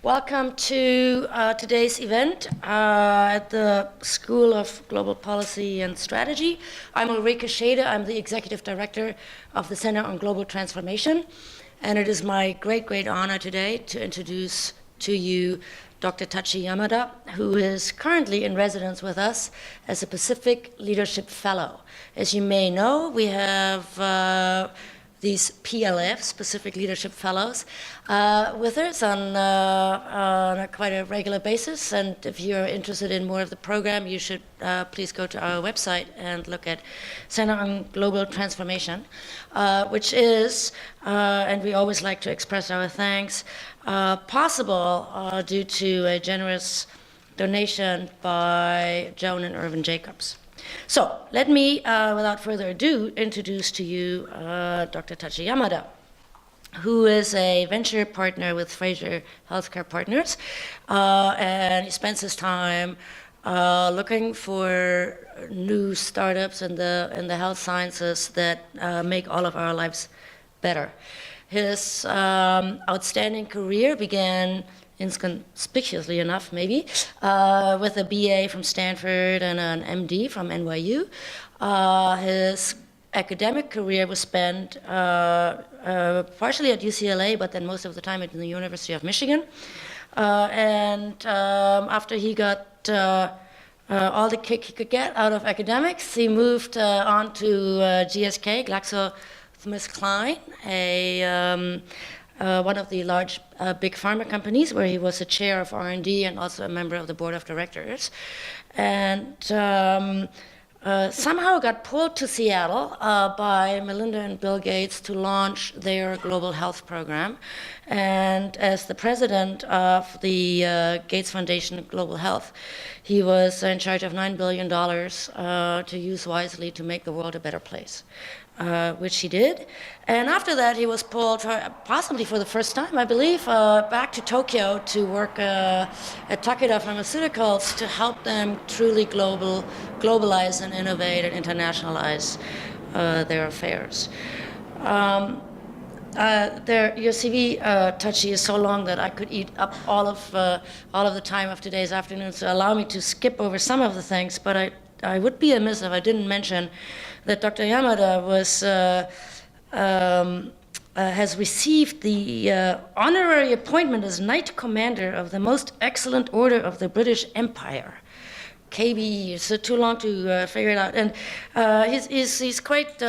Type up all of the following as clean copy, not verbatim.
Welcome to today's event at the School of Global Policy and Strategy. I'm Ulrike Schede. I'm the Executive Director of the Center on Global Transformation. And it is my great honor today to introduce to you Dr. Tachi Yamada, who is currently in residence with us as a Pacific Leadership Fellow. As you may know, we have these PLFs, Pacific Leadership Fellows, with us on quite a regular basis. And if you're interested in more of the program, you should please go to our website and look at Center on Global Transformation, which is, and we always like to express our thanks, possible due to a generous donation by Joan and Irvin Jacobs. So let me, without further ado, introduce to you Dr. Tachi Yamada, who is a venture partner with Fraser Healthcare Partners, and he spends his time looking for new startups in the health sciences that make all of our lives better. His outstanding career began, inconspicuously enough maybe, with a BA from Stanford and an MD from NYU. His academic career was spent partially at UCLA, but then most of the time at the University of Michigan. And after he got all the kick he could get out of academics, he moved on to GSK, GlaxoSmithKline, one of the large big pharma companies, where he was the chair of R&D and also a member of the board of directors. And somehow got pulled to Seattle by Melinda and Bill Gates to launch their global health program. And as the president of the Gates Foundation Global Health, he was in charge of $9 billion to use wisely to make the world a better place. Which he did. And after that, he was pulled, possibly for the first time, I believe, back to Tokyo to work at Takeda Pharmaceuticals to help them truly globalize and innovate and internationalize their affairs. Your CV, Tachi, is so long that I could eat up all of the time of today's afternoon, so allow me to skip over some of the things, but I would be amiss if I didn't mention that Dr. Yamada has received the honorary appointment as Knight Commander of the Most Excellent Order of the British Empire, KBE. It's too long to figure it out. And he's quite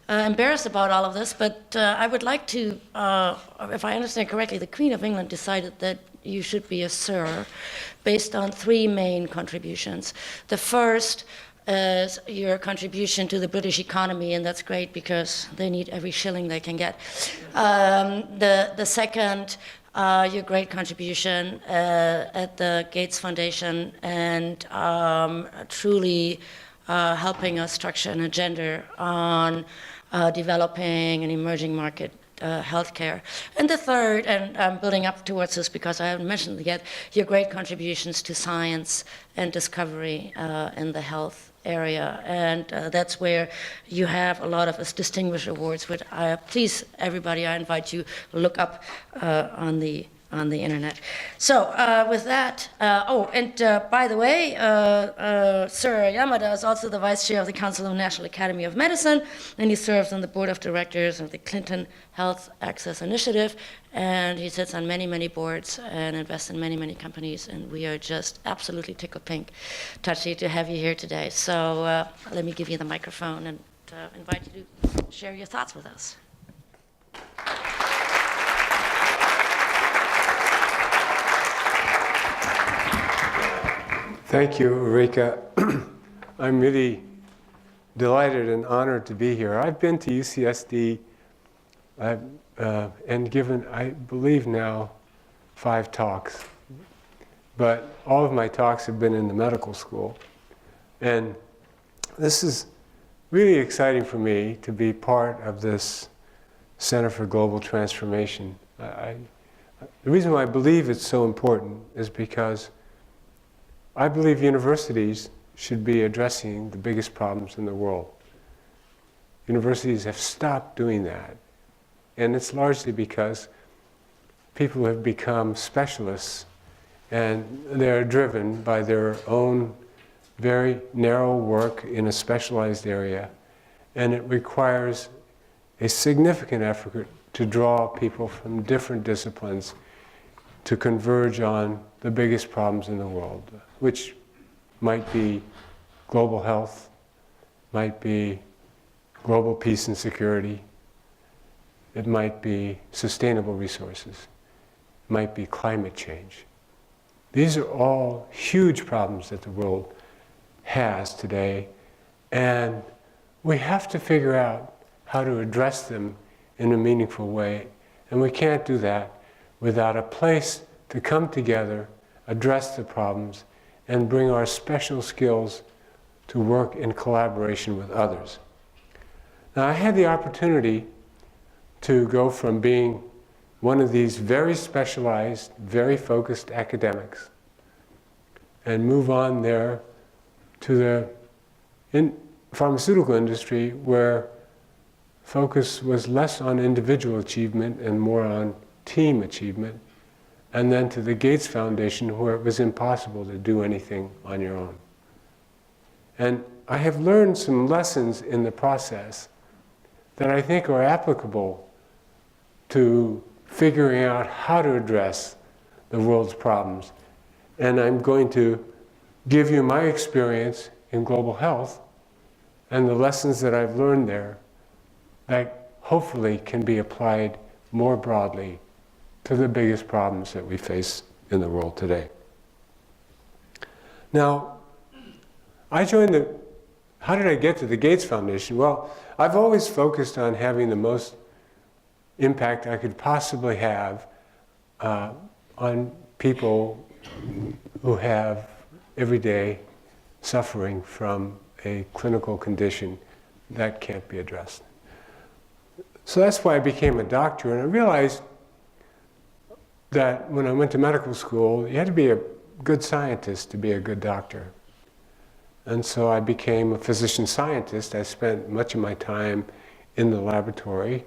embarrassed about all of this, but I would like to, if I understand correctly, the Queen of England decided that you should be a Sir based on three main contributions. The first is your contribution to the British economy, and that's great because they need every shilling they can get. The second, your great contribution at the Gates Foundation and truly helping us structure an agenda on developing an emerging market healthcare. And the third, and I'm building up towards this because I haven't mentioned it yet, your great contributions to science and discovery in the health area. And that's where you have a lot of distinguished awards, which please, everybody, I invite you to look up on the internet. So with that, by the way, Sir Yamada is also the Vice Chair of the Council of National Academy of Medicine, and he serves on the Board of Directors of the Clinton Health Access Initiative, and he sits on many boards and invests in many companies, and we are just absolutely tickled pink, Tachi, to have you here today. So let me give you the microphone and invite you to share your thoughts with us. Thank you, Ulrike. I'm really delighted and honored to be here. I've been to UCSD and given, I believe now, 5 talks. But all of my talks have been in the medical school. And this is really exciting for me to be part of this Center for Global Transformation. The reason why I believe it's so important is because I believe universities should be addressing the biggest problems in the world. Universities have stopped doing that. And it's largely because people have become specialists, and they're driven by their own very narrow work in a specialized area, and it requires a significant effort to draw people from different disciplines to converge on the biggest problems in the world, which might be global health, might be global peace and security, it might be sustainable resources, it might be climate change. These are all huge problems that the world has today, and we have to figure out how to address them in a meaningful way, and we can't do that without a place to come together, address the problems, and bring our special skills to work in collaboration with others. Now, I had the opportunity to go from being one of these very specialized, very focused academics and move on there to the pharmaceutical industry, where focus was less on individual achievement and more on team achievement, and then to the Gates Foundation, where it was impossible to do anything on your own. And I have learned some lessons in the process that I think are applicable to figuring out how to address the world's problems. And I'm going to give you my experience in global health and the lessons that I've learned there that hopefully can be applied more broadly to the biggest problems that we face in the world today. Now, how did I get to the Gates Foundation? Well, I've always focused on having the most impact I could possibly have on people who have everyday suffering from a clinical condition that can't be addressed. So that's why I became a doctor, and I realized that when I went to medical school, you had to be a good scientist to be a good doctor. And so I became a physician scientist. I spent much of my time in the laboratory.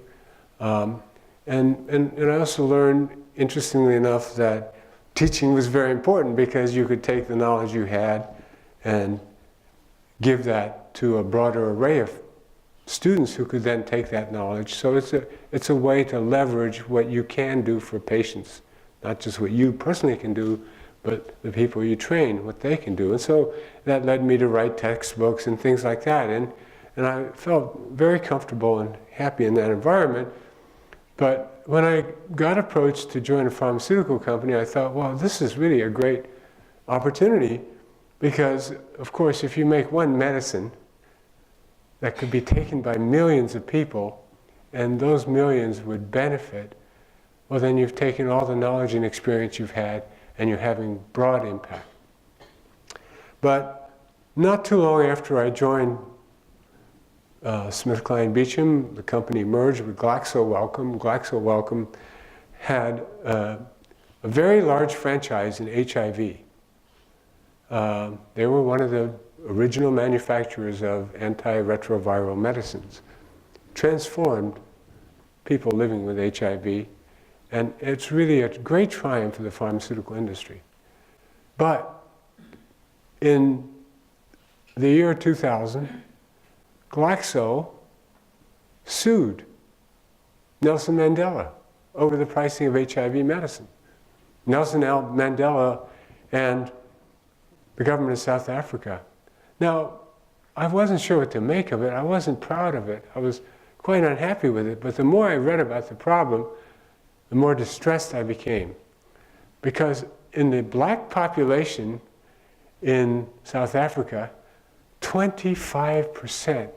And I also learned, interestingly enough, that teaching was very important, because you could take the knowledge you had and give that to a broader array of students who could then take that knowledge. So it's a way to leverage what you can do for patients, not just what you personally can do, but the people you train, what they can do. And so that led me to write textbooks and things like that. And I felt very comfortable and happy in that environment. But when I got approached to join a pharmaceutical company, I thought, well, this is really a great opportunity, because, of course, if you make one medicine that could be taken by millions of people, and those millions would benefit, well, then you've taken all the knowledge and experience you've had, and you're having broad impact. But not too long after I joined SmithKline Beecham, the company merged with Glaxo Wellcome. Glaxo Wellcome had a very large franchise in HIV. They were one of the original manufacturers of antiretroviral medicines, transformed people living with HIV, and it's really a great triumph for the pharmaceutical industry. But in the year 2000, Glaxo sued Nelson Mandela over the pricing of HIV medicine. Nelson Mandela and the government of South Africa. Now, I wasn't sure what to make of it. I wasn't proud of it. I was quite unhappy with it. But the more I read about the problem, the more distressed I became. Because in the black population in South Africa, 25%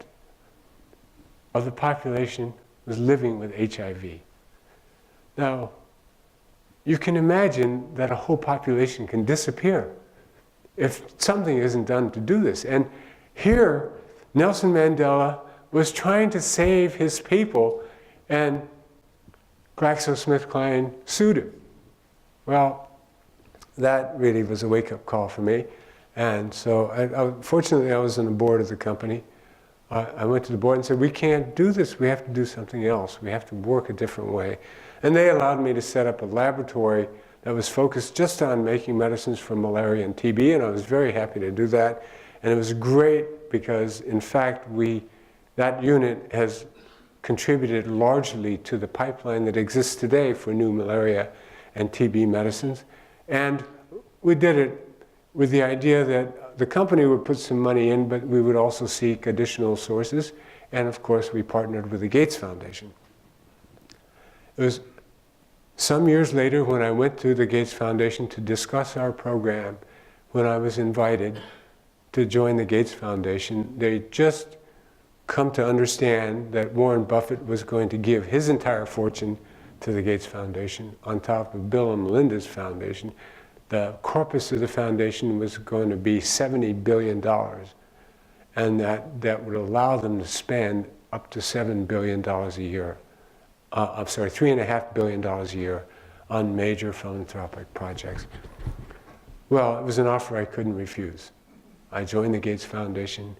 of the population was living with HIV. Now, you can imagine that a whole population can disappear if something isn't done to do this. And here, Nelson Mandela was trying to save his people, and GlaxoSmithKline sued him. Well, that really was a wake-up call for me. And so, fortunately, I was on the board of the company. I went to the board and said, we can't do this, we have to do something else, we have to work a different way. And they allowed me to set up a laboratory that was focused just on making medicines for malaria and TB, and I was very happy to do that. And it was great because, in fact, that unit has contributed largely to the pipeline that exists today for new malaria and TB medicines. And we did it with the idea that the company would put some money in, but we would also seek additional sources. And of course, we partnered with the Gates Foundation. It was some years later when I went to the Gates Foundation to discuss our program, when I was invited to join the Gates Foundation. They just come to understand that Warren Buffett was going to give his entire fortune to the Gates Foundation on top of Bill and Melinda's foundation. The corpus of the foundation was going to be $70 billion, and that would allow them to spend up to $7 billion a year. $3.5 billion a year on major philanthropic projects. Well, it was an offer I couldn't refuse. I joined the Gates Foundation,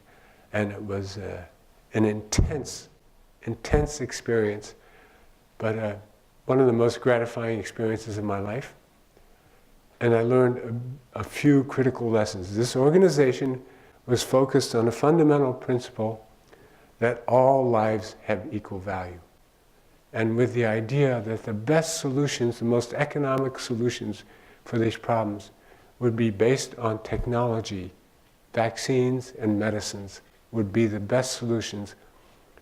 and it was an intense experience, but one of the most gratifying experiences of my life. And I learned a few critical lessons. This organization was focused on a fundamental principle that all lives have equal value. And with the idea that the best solutions, the most economic solutions for these problems would be based on technology. Vaccines and medicines would be the best solutions.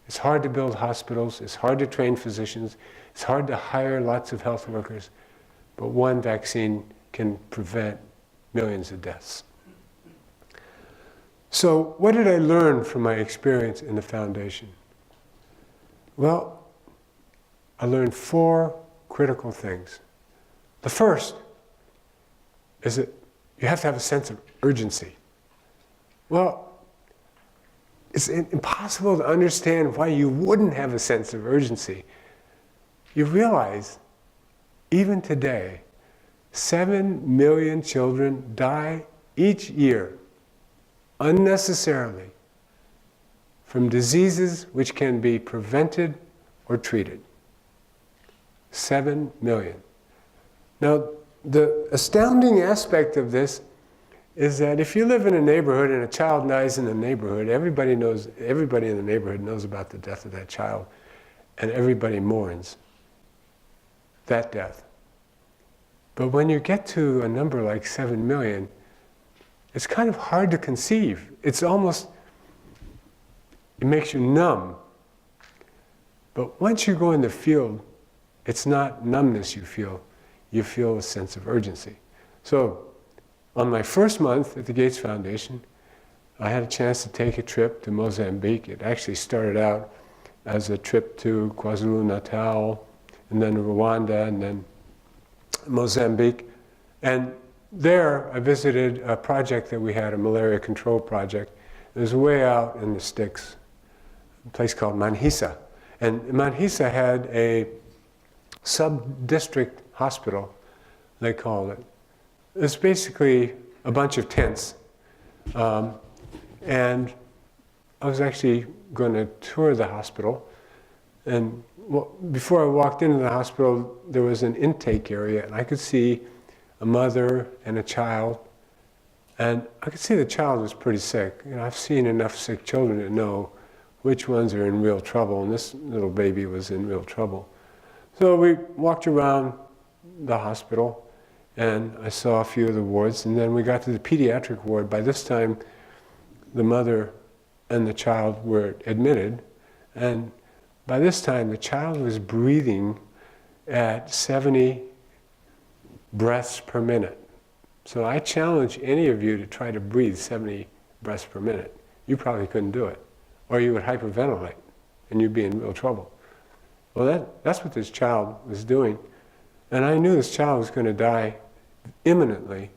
It's hard to build hospitals, it's hard to train physicians, it's hard to hire lots of health workers, but one vaccine can prevent millions of deaths. So what did I learn from my experience in the foundation? Well, I learned 4 critical things. The first is that you have to have a sense of urgency. Well, it's impossible to understand why you wouldn't have a sense of urgency. You realize, even today, 7 million children die each year unnecessarily from diseases which can be prevented or treated. 7 million. Now, the astounding aspect of this is that if you live in a neighborhood and a child dies in the neighborhood, everybody in the neighborhood knows about the death of that child, and everybody mourns that death. But when you get to a number like 7 million, it's kind of hard to conceive. It's almost, it makes you numb. But once you go in the field, it's not numbness you feel a sense of urgency. So, on my first month at the Gates Foundation, I had a chance to take a trip to Mozambique. It actually started out as a trip to KwaZulu-Natal, and then Rwanda, and then Mozambique. And there I visited a project that we had, a malaria control project. It was way out in the sticks, a place called Manhisa. And Manhisa had a sub-district hospital, they called it. It's basically a bunch of tents. And I was actually going to tour the hospital. And before I walked into the hospital, there was an intake area, and I could see a mother and a child. And I could see the child was pretty sick. You know, I've seen enough sick children to know which ones are in real trouble, and this little baby was in real trouble. So we walked around the hospital, and I saw a few of the wards, and then we got to the pediatric ward. By this time, the mother and the child were admitted, and by this time, the child was breathing at 70 breaths per minute. So I challenge any of you to try to breathe 70 breaths per minute. You probably couldn't do it, or you would hyperventilate, and you'd be in real trouble. Well, that's what this child was doing. And I knew this child was going to die imminently.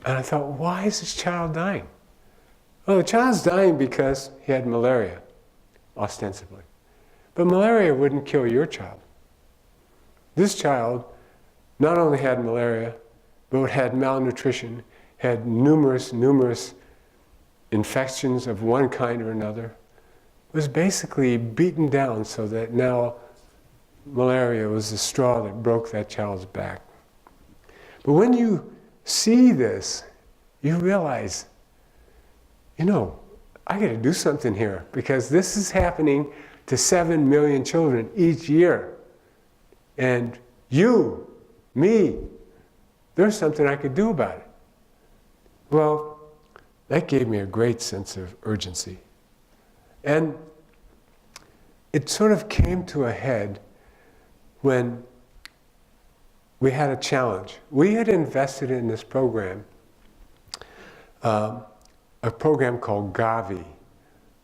And I thought, why is this child dying? Well, the child's dying because he had malaria, ostensibly. But malaria wouldn't kill your child. This child not only had malaria, but had malnutrition, had numerous infections of one kind or another, was basically beaten down so that now malaria was the straw that broke that child's back. But when you see this, you realize, I got to do something here, because this is happening to 7 million children each year. And you, me, there's something I could do about it. Well, that gave me a great sense of urgency. And it sort of came to a head when we had a challenge. We had invested in this program, a program called Gavi,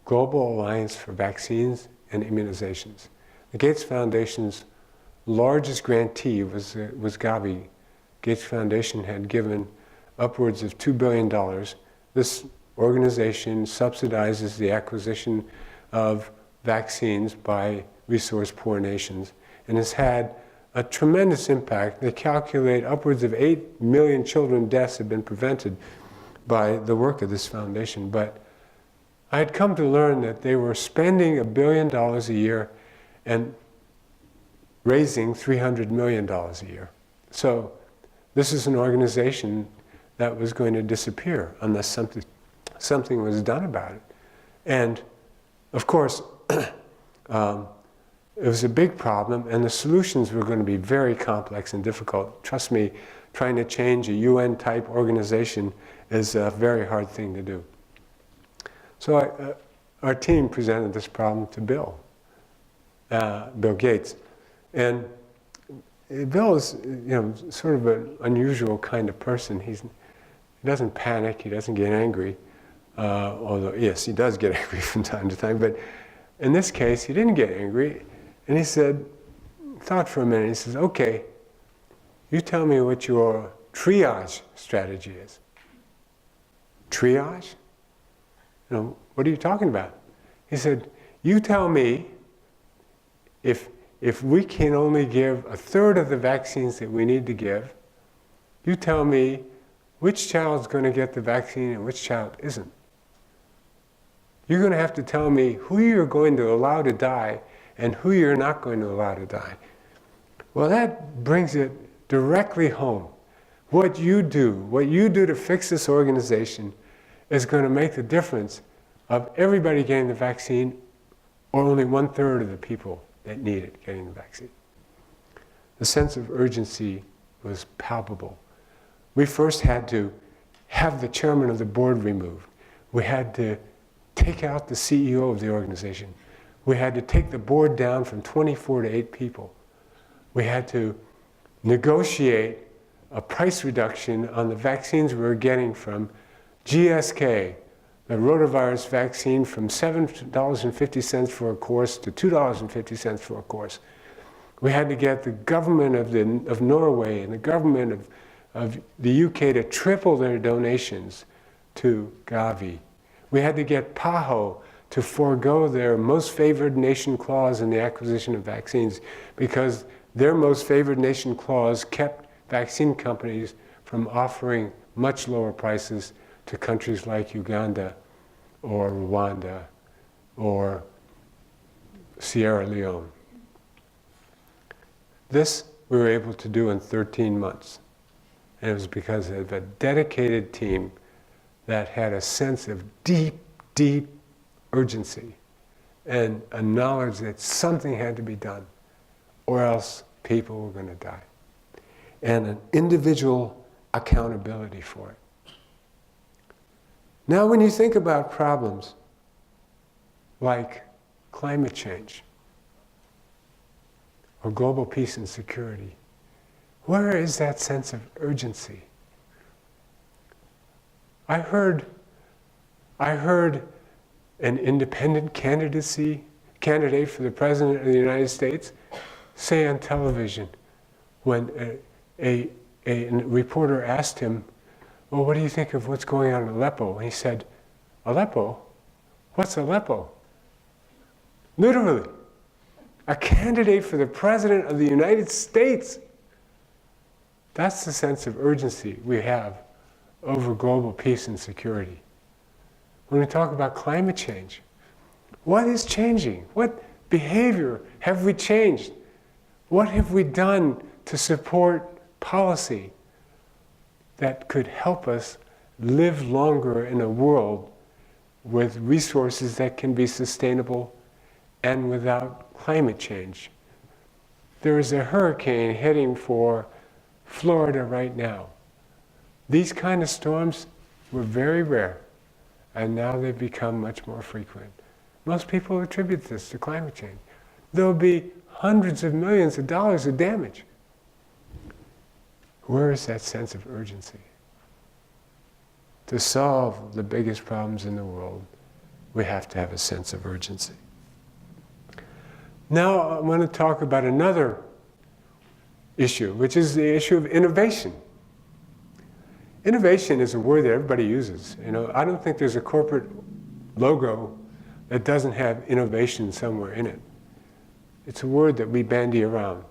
Global Alliance for Vaccines and Immunizations. The Gates Foundation's largest grantee was Gavi. Gates Foundation had given upwards of $2 billion. This organization subsidizes the acquisition of vaccines by resource-poor nations and has had a tremendous impact. They calculate upwards of 8 million children deaths have been prevented by the work of this foundation. But I had come to learn that they were spending $1 billion a year and raising $300 million a year. So this is an organization that was going to disappear unless something was done about it. And of course, it was a big problem, and the solutions were going to be very complex and difficult. Trust me, trying to change a UN-type organization is a very hard thing to do. So our team presented this problem to Bill Gates. And Bill is, sort of an unusual kind of person. He doesn't panic, he doesn't get angry. Although, yes, he does get angry from time to time, but in this case, he didn't get angry. And he thought for a minute, he says, okay, you tell me what your triage strategy is. Triage? What are you talking about? He said, you tell me if we can only give 1/3 of the vaccines that we need to give, you tell me which child's going to get the vaccine and which child isn't. You're going to have to tell me who you're going to allow to die and who you're not going to allow to die. Well, that brings it directly home. What you do to fix this organization is going to make the difference of everybody getting the vaccine or only 1/3 of the people that need it getting the vaccine. The sense of urgency was palpable. We first had to have the chairman of the board removed. We had to take out the CEO of the organization. We had to take the board down from 24 to 8 people. We had to negotiate a price reduction on the vaccines we were getting from GSK, the rotavirus vaccine, from $7.50 for a course to $2.50 for a course. We had to get the government of Norway and the government of the UK to triple their donations to Gavi. We had to get PAHO to forego their most favored nation clause in the acquisition of vaccines, because their most favored nation clause kept vaccine companies from offering much lower prices to countries like Uganda or Rwanda or Sierra Leone. This we were able to do in 13 months. And it was because of a dedicated team that had a sense of deep, deep urgency and a knowledge that something had to be done, or else people were going to die. And an individual accountability for it. Now, when you think about problems like climate change or global peace and security, where is that sense of urgency? I heard an independent candidate for the President of the United States say on television when a reporter asked him, well, what do you think of what's going on in Aleppo? And he said, Aleppo? What's Aleppo? Literally, a candidate for the President of the United States. That's the sense of urgency we have over global peace and security. when we talk about climate change. What is changing? What behavior have we changed? What have we done to support policy that could help us live longer in a world with resources that can be sustainable and without climate change? There is a hurricane heading for Florida right now. These kind of storms were very rare, and now they've become much more frequent. Most people attribute this to climate change. There will be hundreds of millions of dollars of damage. Where is that sense of urgency? To solve the biggest problems in the world, we have to have a sense of urgency. Now I want to talk about another issue, which is the issue of innovation. Innovation is a word that everybody uses. I don't think there's a corporate logo that doesn't have innovation somewhere in it. It's a word that we bandy around.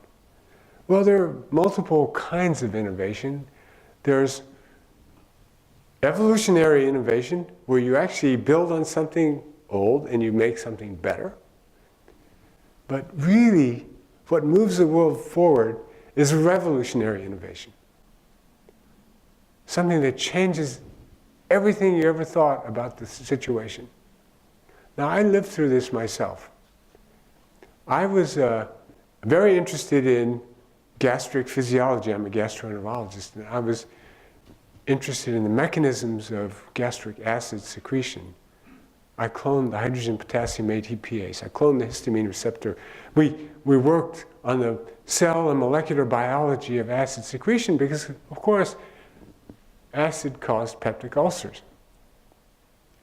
Well, there are multiple kinds of innovation. There's evolutionary innovation, where you actually build on something old and you make something better. But really, what moves the world forward is revolutionary innovation. Something that changes everything you ever thought about the situation. Now, I lived through this myself. I was very interested in gastric physiology. I'm a gastroenterologist, and I was interested in the mechanisms of gastric acid secretion. I cloned the hydrogen potassium ATPase. I cloned the histamine receptor. We worked on the cell and molecular biology of acid secretion because, of course, acid caused peptic ulcers.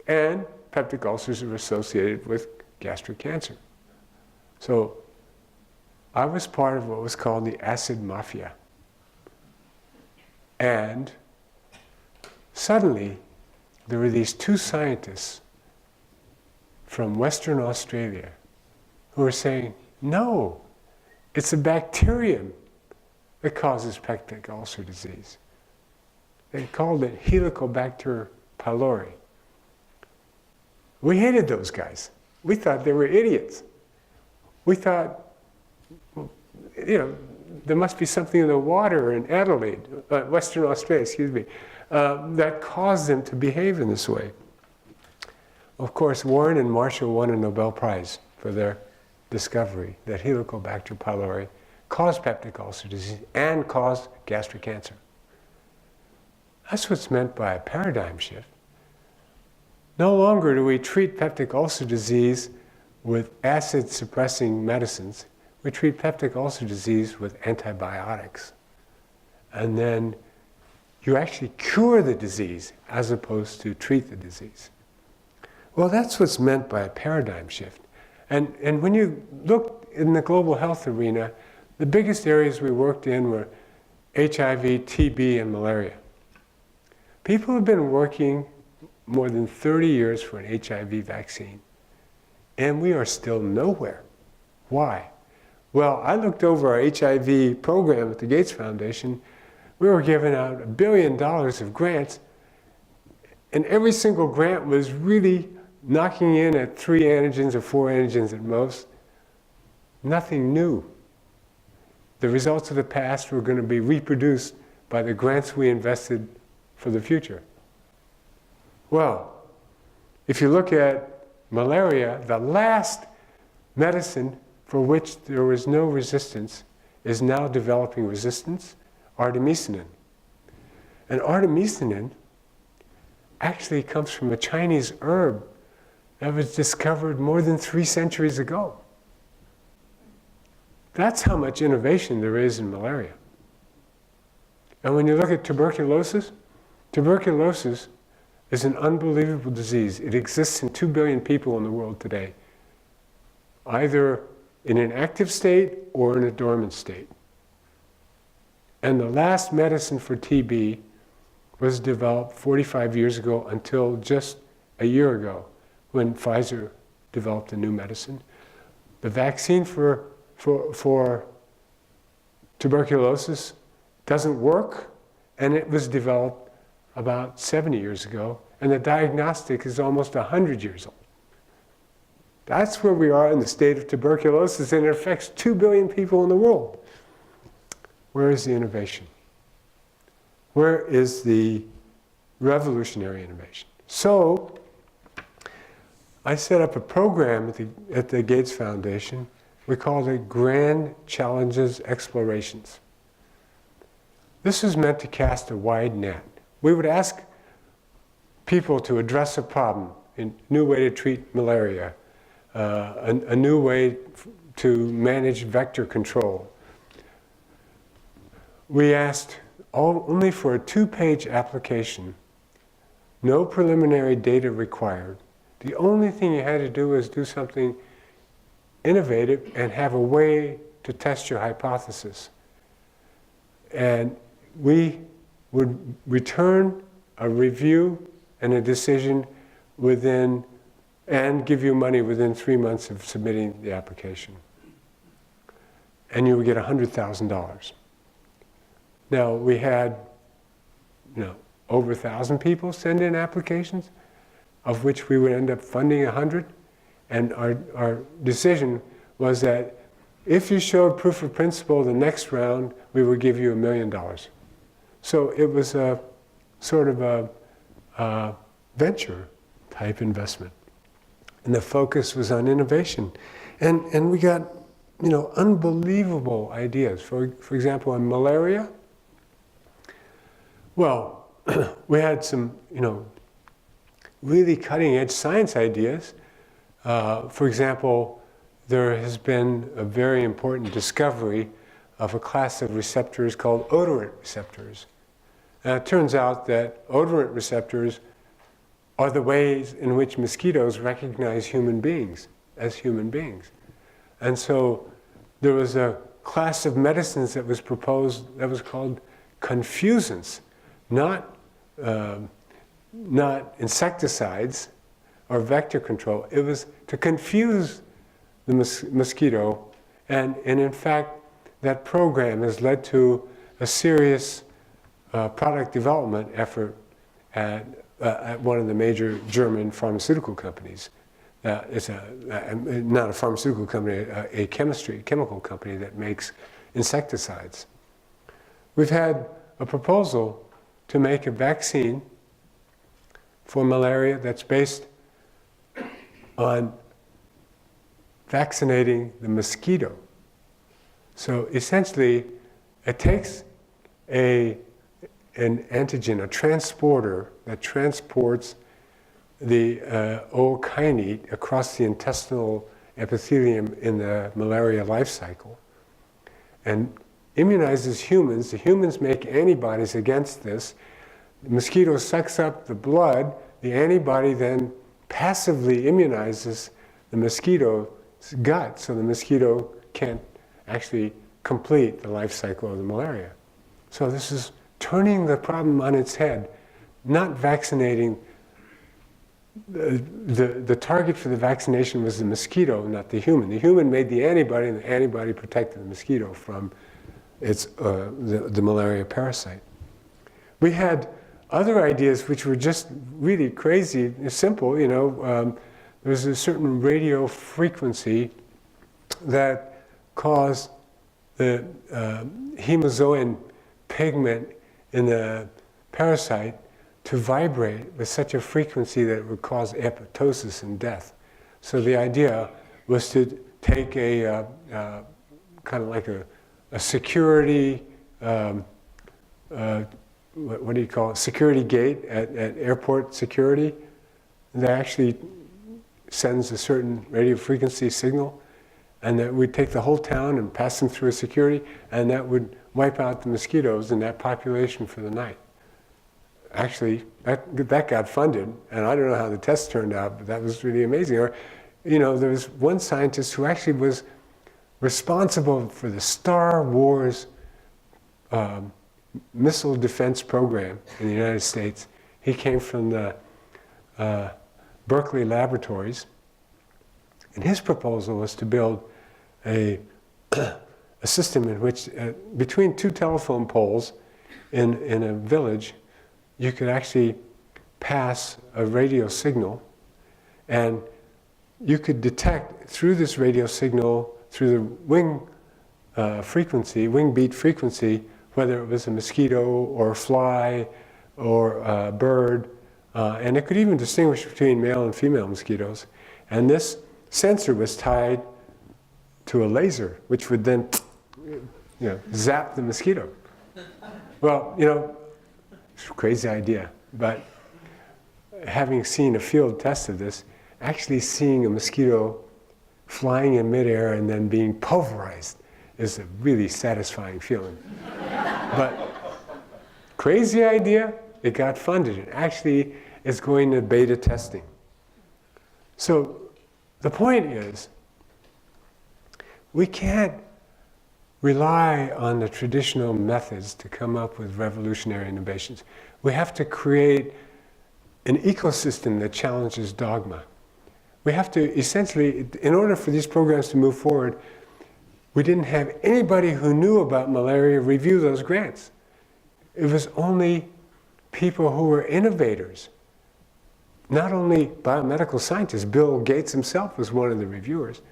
And peptic ulcers are associated with gastric cancer. So I was part of what was called the acid mafia. And suddenly, there were these two scientists from Western Australia who were saying, no, it's a bacterium that causes peptic ulcer disease. They called it Helicobacter pylori. We hated those guys. We thought they were idiots. We thought, there must be something in the water in Adelaide, Western Australia, that caused them to behave in this way. Of course, Warren and Marshall won a Nobel Prize for their discovery that Helicobacter pylori caused peptic ulcer disease and caused gastric cancer. That's what's meant by a paradigm shift. No longer do we treat peptic ulcer disease with acid-suppressing medicines. We treat peptic ulcer disease with antibiotics. And then you actually cure the disease as opposed to treat the disease. Well, that's what's meant by a paradigm shift. And when you look in the global health arena, the biggest areas we worked in were HIV, TB, and malaria. People have been working more than 30 years for an HIV vaccine, and we are still nowhere. Why? Well, I looked over our HIV program at the Gates Foundation. We were giving out $1 billion of grants, and every single grant was really knocking in at 3 antigens or 4 antigens at most. Nothing new. The results of the past were going to be reproduced by the grants we invested for the future. Well, if you look at malaria, the last medicine for which there was no resistance is now developing resistance, artemisinin. And artemisinin actually comes from a Chinese herb that was discovered more than 3 centuries ago. That's how much innovation there is in malaria. And when you look at tuberculosis, tuberculosis is an unbelievable disease. It exists in 2 billion people in the world today, either in an active state or in a dormant state. And the last medicine for TB was developed 45 years ago until just a year ago, when Pfizer developed a new medicine. The vaccine for tuberculosis doesn't work, and it was developed about 70 years ago, and the diagnostic is almost 100 years old. That's where we are in the state of tuberculosis, and it affects 2 billion people in the world. Where is the innovation? Where is the revolutionary innovation? So, I set up a program at the Gates Foundation. We called it Grand Challenges Explorations. This is meant to cast a wide net. We would ask people to address a problem, a new way to treat malaria, a new way to manage vector control. We asked only for a 2-page application, no preliminary data required. The only thing you had to do was do something innovative and have a way to test your hypothesis. And we would return a review and a decision and give you money within 3 months of submitting the application. And you would get $100,000. Now, we had, over 1,000 people send in applications, of which we would end up funding 100. And our decision was that if you showed proof of principle the next round, we would give you $1 million. So it was a sort of a venture type investment. And the focus was on innovation. And we got, unbelievable ideas. For example, on malaria, well, we had some, really cutting edge science ideas. For example, there has been a very important discovery of a class of receptors called odorant receptors. And it turns out that odorant receptors are the ways in which mosquitoes recognize human beings as human beings. And so there was a class of medicines that was proposed that was called confusants, not insecticides or vector control. It was to confuse the mosquito, and in fact, that program has led to a serious product development effort at one of the major German pharmaceutical companies. It's not a pharmaceutical company, a chemical company that makes insecticides. We've had a proposal to make a vaccine for malaria that's based on vaccinating the mosquito. So essentially, it takes an antigen, a transporter that transports the ookinete across the intestinal epithelium in the malaria life cycle and immunizes humans. The humans make antibodies against this. The mosquito sucks up the blood. The antibody then passively immunizes the mosquito's gut, so the mosquito can't actually complete the life cycle of the malaria. So this is turning the problem on its head, not vaccinating. The target for the vaccination was the mosquito, not the human. The human made the antibody, and the antibody protected the mosquito from the malaria parasite. We had other ideas which were just really crazy, simple. There's a certain radio frequency that caused the hemozoin pigment in the parasite to vibrate with such a frequency that it would cause apoptosis and death. So the idea was to take a kind of like a security, what do you call it, security gate at airport security that actually sends a certain radio frequency signal, and that we'd take the whole town and pass them through a security, and that would wipe out the mosquitoes in that population for the night. Actually, that got funded, and I don't know how the test turned out, but that was really amazing. Or, there was one scientist who actually was responsible for the Star Wars missile defense program in the United States. He came from the Berkeley laboratories, and his proposal was to build a system in which, between two telephone poles in a village, you could actually pass a radio signal, and you could detect through this radio signal, through the wing beat frequency, whether it was a mosquito or a fly or a bird, and it could even distinguish between male and female mosquitoes. And this sensor was tied to a laser, which would then, zap the mosquito. Well, it's a crazy idea, but having seen a field test of this, actually seeing a mosquito flying in midair and then being pulverized is a really satisfying feeling. But crazy idea, it got funded. It actually is going to beta testing. So the point is, we can't rely on the traditional methods to come up with revolutionary innovations. We have to create an ecosystem that challenges dogma. We have to essentially, in order for these programs to move forward, we didn't have anybody who knew about malaria review those grants. It was only people who were innovators. Not only biomedical scientists, Bill Gates himself was one of the reviewers.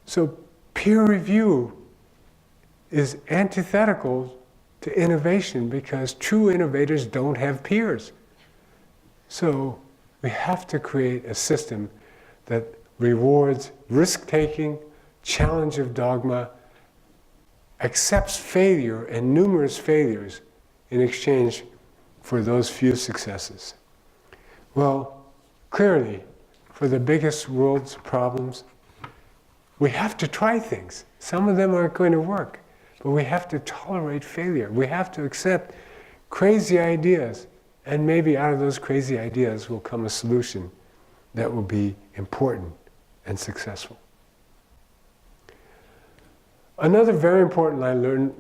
So peer review is antithetical to innovation because true innovators don't have peers. So we have to create a system that rewards risk-taking, challenge of dogma, accepts failure and numerous failures in exchange for those few successes. Well, clearly, for the biggest world's problems, we have to try things. Some of them aren't going to work, but we have to tolerate failure. We have to accept crazy ideas, and maybe out of those crazy ideas will come a solution that will be important and successful. Another very important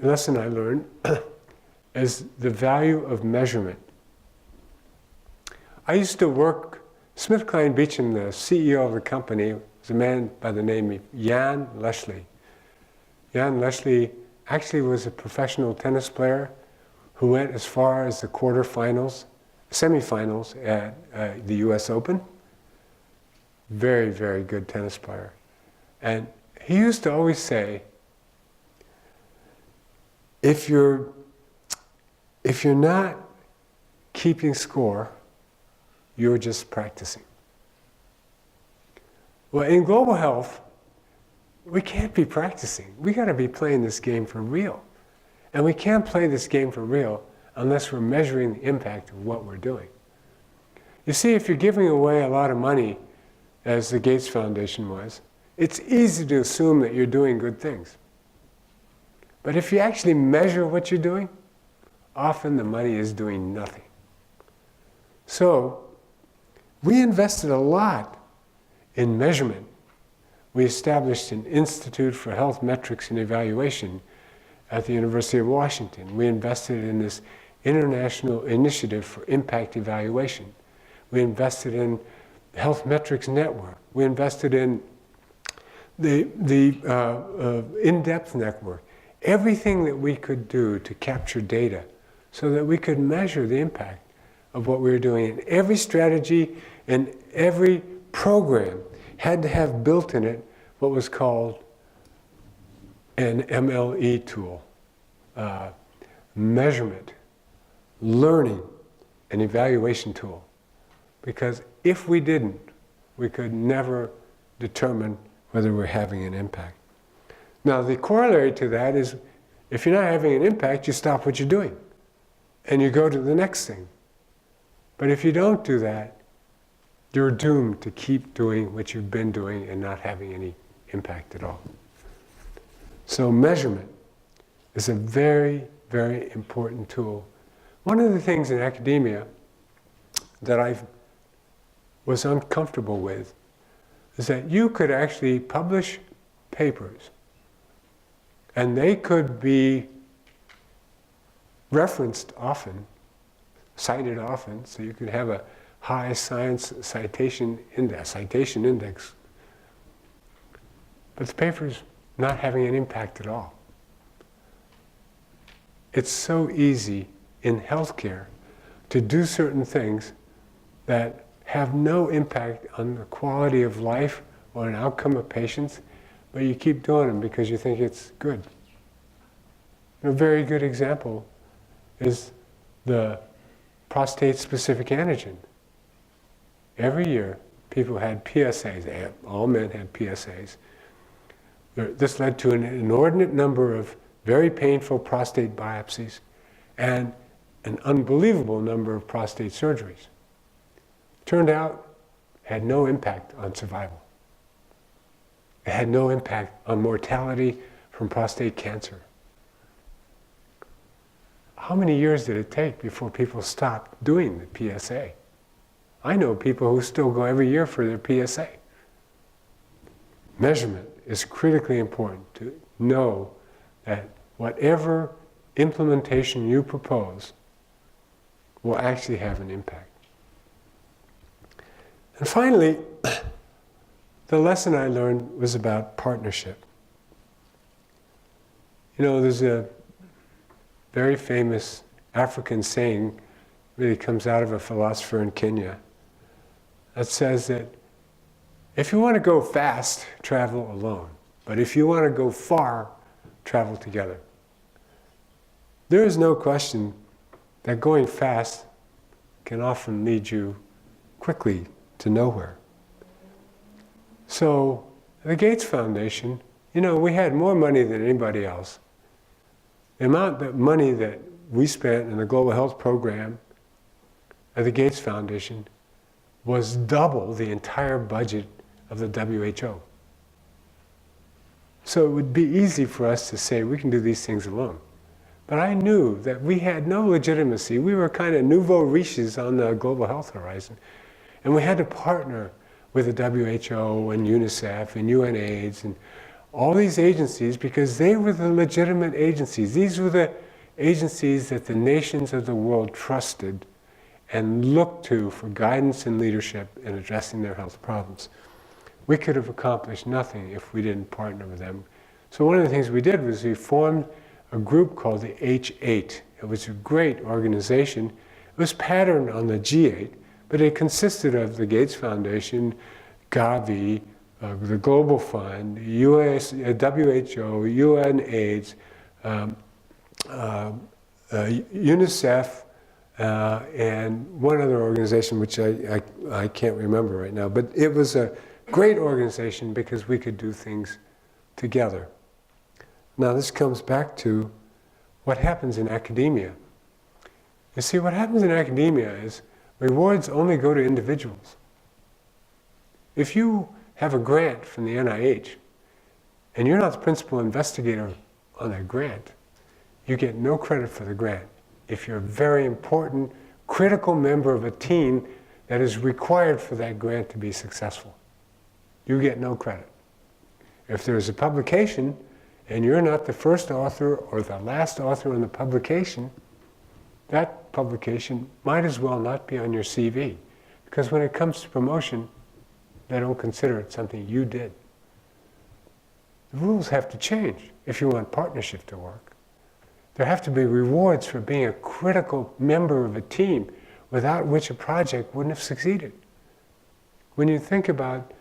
lesson I learned is the value of measurement. I used to work, SmithKline Beecham, the CEO of the company, was a man by the name of Jan Leslie. Jan Leslie actually was a professional tennis player who went as far as the quarterfinals, semifinals at the US Open. Very, very good tennis player. And he used to always say, if you're not keeping score, you're just practicing. Well, in global health, we can't be practicing. We got to be playing this game for real. And we can't play this game for real unless we're measuring the impact of what we're doing. You see, if you're giving away a lot of money, as the Gates Foundation was, it's easy to assume that you're doing good things. But if you actually measure what you're doing, often the money is doing nothing. So, we invested a lot in measurement. We established an Institute for Health Metrics and Evaluation at the University of Washington. We invested in this international initiative for impact evaluation. We invested in the Health Metrics Network. We invested in the in-depth network. Everything that we could do to capture data so that we could measure the impact of what we were doing. And every strategy and every program had to have built in it what was called an MLE tool. Measurement, learning, and evaluation tool. Because if we didn't, we could never determine whether we're having an impact. Now, the corollary to that is, if you're not having an impact, you stop what you're doing, and you go to the next thing. But if you don't do that, you're doomed to keep doing what you've been doing and not having any impact at all. So measurement is a very, very important tool. One of the things in academia that I was uncomfortable with is that you could actually publish papers and they could be referenced often, cited often, so you could have a high science citation index. But the paper's not having an impact at all. It's so easy in healthcare to do certain things that have no impact on the quality of life or an outcome of patients, but you keep doing them because you think it's good. A very good example is the prostate-specific antigen. Every year, people had PSAs. All men had PSAs. This led to an inordinate number of very painful prostate biopsies and an unbelievable number of prostate surgeries. Turned out, it had no impact on survival. It had no impact on mortality from prostate cancer. How many years did it take before people stopped doing the PSA? I know people who still go every year for their PSA. Measurement is critically important to know that whatever implementation you propose will actually have an impact. And finally, the lesson I learned was about partnership. You know, there's a very famous African saying, really comes out of a philosopher in Kenya, that says that if you want to go fast, travel alone. But if you want to go far, travel together. There is no question that going fast can often lead you quickly to nowhere. So the Gates Foundation, you know, we had more money than anybody else. The amount of money that we spent in the Global Health Program at the Gates Foundation was double the entire budget of the WHO. So it would be easy for us to say we can do these things alone. But I knew that we had no legitimacy. We were kind of nouveau riches on the global health horizon. And we had to partner with the WHO and UNICEF and UNAIDS and all these agencies because they were the legitimate agencies. These were the agencies that the nations of the world trusted and looked to for guidance and leadership in addressing their health problems. We could have accomplished nothing if we didn't partner with them. So one of the things we did was we formed a group called the H8. It was a great organization. It was patterned on the G8, but it consisted of the Gates Foundation, Gavi, the Global Fund, US, WHO, UNAIDS, UNICEF, and one other organization which I can't remember right now. But it was a great organization because we could do things together. Now this comes back to what happens in academia. You see, what happens in academia is rewards only go to individuals. If you have a grant from the NIH and you're not the principal investigator on that grant, you get no credit for the grant. If you're a very important, critical member of a team that is required for that grant to be successful, you get no credit. If there's a publication and you're not the first author or the last author in the publication, that publication might as well not be on your CV, because when it comes to promotion, they don't consider it something you did. The rules have to change if you want partnership to work. There have to be rewards for being a critical member of a team, without which a project wouldn't have succeeded. When you think about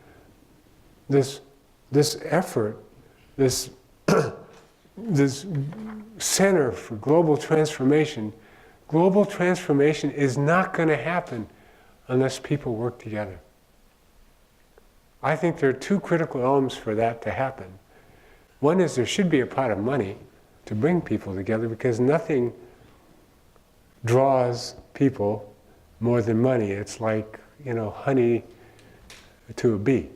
this effort, this center for global transformation is not going to happen unless people work together. I think there are two critical elements for that to happen. One is there should be a pot of money to bring people together, because nothing draws people more than money. It's like, you know, honey to a bee.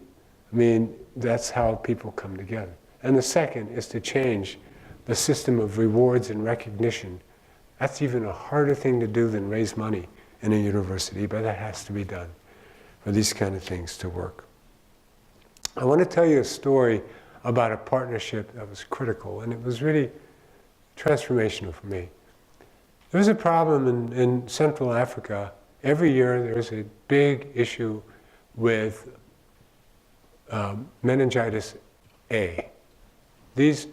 I mean, that's how people come together. And the second is to change the system of rewards and recognition. That's even a harder thing to do than raise money in a university, but that has to be done for these kind of things to work. I want to tell you a story about a partnership that was critical, and it was really transformational for me. There was a problem in Central Africa. Every year there's a big issue with meningitis A. These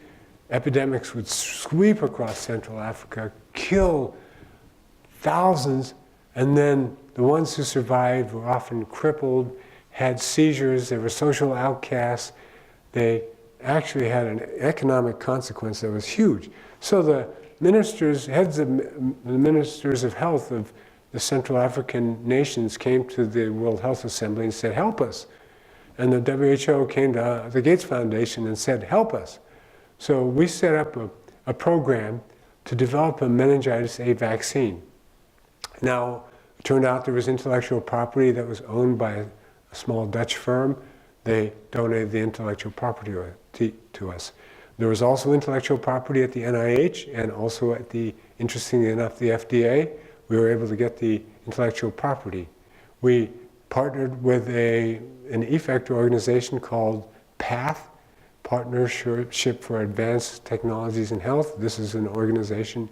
epidemics would sweep across Central Africa, kill thousands, And then the ones who survived were often crippled, had seizures, they were social outcasts. They actually had an economic consequence that was huge. So the ministers, heads of the ministers of health of the Central African nations came to the World Health Assembly and said, help us. And the WHO came to the Gates Foundation and said, help us. So we set up a program to develop a meningitis A vaccine. Now, it turned out there was intellectual property that was owned by a small Dutch firm. They donated the intellectual property to us. There was also intellectual property at the NIH and also at the, interestingly enough, the FDA. We were able to get the intellectual property. We partnered with an effector organization called PATH, Partnership for Advanced Technologies in Health. This is an organization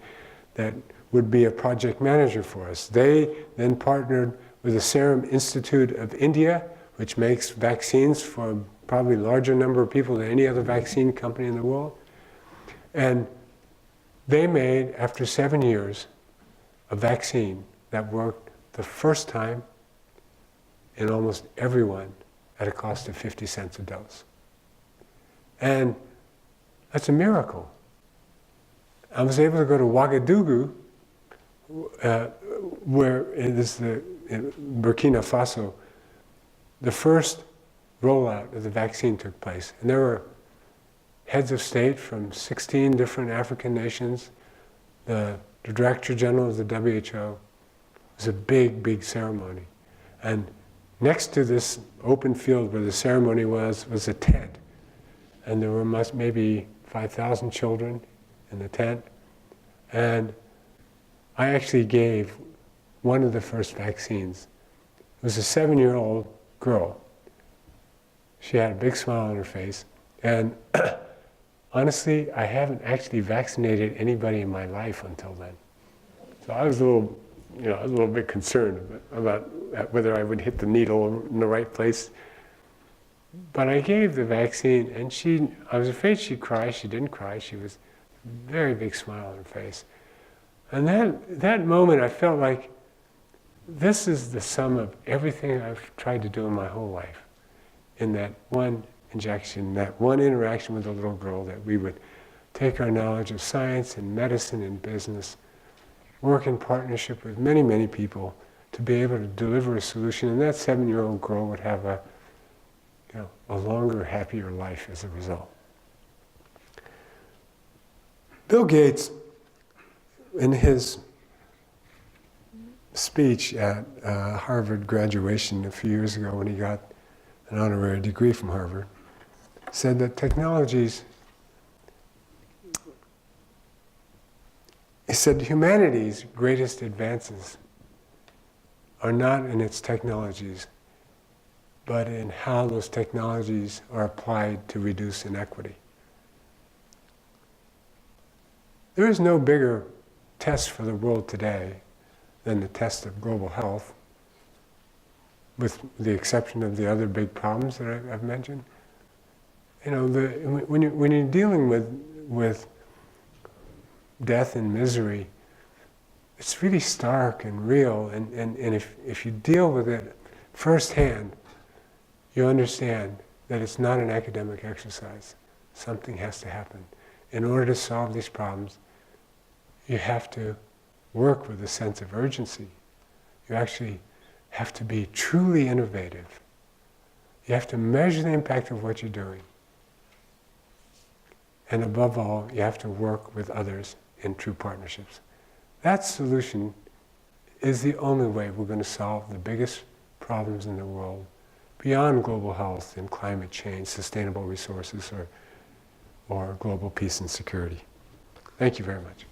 that would be a project manager for us. They then partnered with the Serum Institute of India, which makes vaccines for probably a larger number of people than any other vaccine company in the world. And they made, after 7 years, a vaccine that worked the first time in almost everyone at a cost of 50 cents a dose. And that's a miracle. I was able to go to Ouagadougou, where it is in Burkina Faso, the first rollout of the vaccine took place. And there were heads of state from 16 different African nations, the Director General of the WHO. It was a big, big ceremony. And next to this open field where the ceremony was a tent. And there were maybe 5,000 children in the tent. And I actually gave one of the first vaccines. It was a 7-year-old girl. She had a big smile on her face. And honestly, I haven't actually vaccinated anybody in my life until then. So I was a little bit concerned about whether I would hit the needle in the right place. But I gave the vaccine, and I was afraid she'd cry. She didn't cry. She was a very big smile on her face. And that moment, I felt like this is the sum of everything I've tried to do in my whole life. In that one injection, that one interaction with a little girl, that we would take our knowledge of science and medicine and business, work in partnership with many, many people to be able to deliver a solution, and that 7-year-old girl would have a longer, happier life as a result. Bill Gates, in his speech at Harvard graduation a few years ago when he got an honorary degree from Harvard, said that he said humanity's greatest advances are not in its technologies, but in how those technologies are applied to reduce inequity. There is no bigger test for the world today than the test of global health, with the exception of the other big problems that I've mentioned. When you're dealing with death and misery, it's really stark and real, and if you deal with it firsthand, you understand that it's not an academic exercise. Something has to happen. In order to solve these problems, you have to work with a sense of urgency. You actually have to be truly innovative. You have to measure the impact of what you're doing. And above all, you have to work with others in true partnerships. That solution is the only way we're going to solve the biggest problems in the world, beyond global health and climate change, sustainable resources, or global peace and security. Thank you very much.